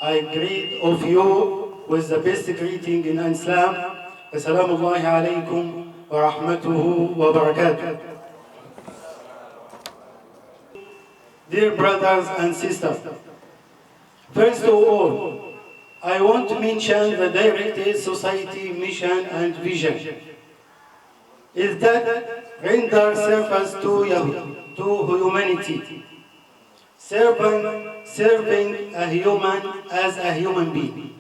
I greet of you with the best greeting in Islam. Assalamu alaikum wa rahmatuhu wa barakatuh. Dear brothers and sisters, first of all, I want to mention the Directaid Society mission and vision is that render service to humanity, serving a human as a human being,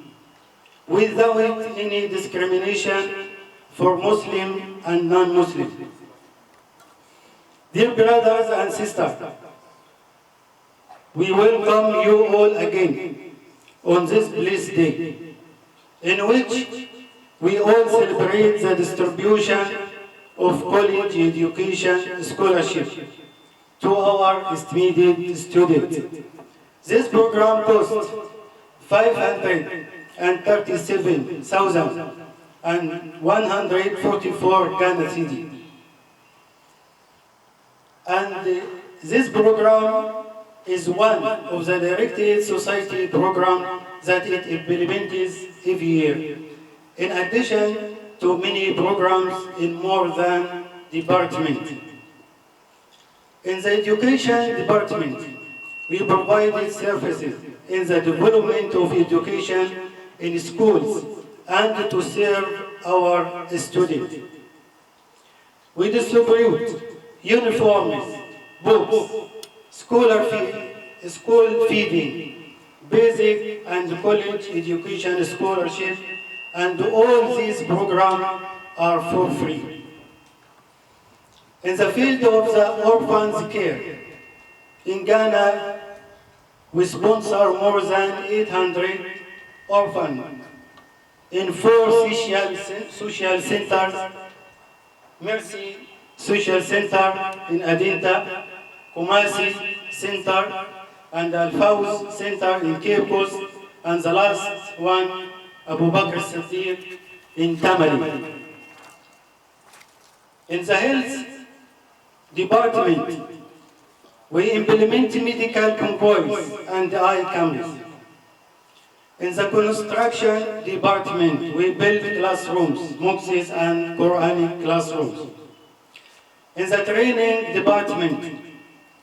without any discrimination for Muslim and non-Muslim. Dear brothers and sisters, we welcome you all again on this blessed day, in which we all celebrate the distribution of college education scholarship to our estimated students. This program costs 537,144 Ghana cedi. And this program is one of the Directaid Society programs that it implements every year, in addition to many programs in more than department. In the education department, we provide services in the development of education in schools and to serve our students. We distribute uniforms, books, school feeding, basic and college education scholarship, and all these programs are for free. In the field of the orphans care, in Ghana, we sponsor more than 800 orphans in 4 social centers: Mercy Social Center in Adinta, Kumasi Center, and Al-Fawz Center in Cape Coast, and the last one, Abu Bakr Siddiq in Tamale. In the health department, we implement medical convoys and eye cameras. In the construction department, we build classrooms, mosques and Quranic classrooms. In the training department,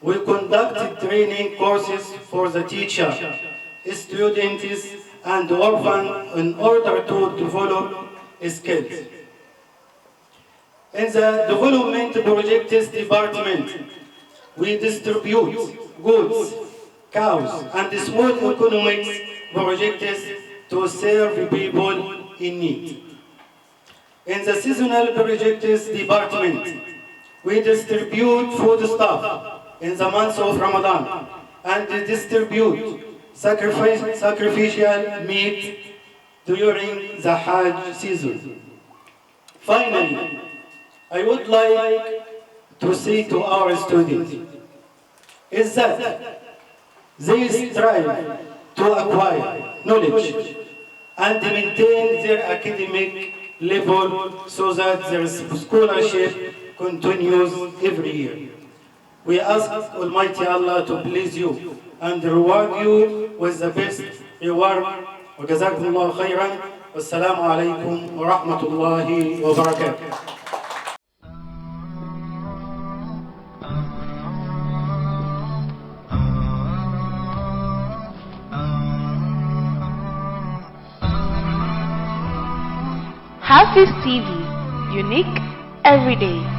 we conduct training courses for the teacher, students, and orphans in order to develop skills. In the development projects department, we distribute goods, cows, and small economic projects to serve people in need. In the seasonal projects department, we distribute foodstuff in the month of Ramadan and distribute sacrificial meat during the Hajj season. Finally, I would like to say to our students is that they strive to acquire knowledge and maintain their academic level so that their scholarship continues every year. We ask Almighty Allah to bless you and reward you with the best reward. وجزاكم الله خيرا والسلام عليكم ورحمة الله وبركاته. Hafiz TV, unique every day.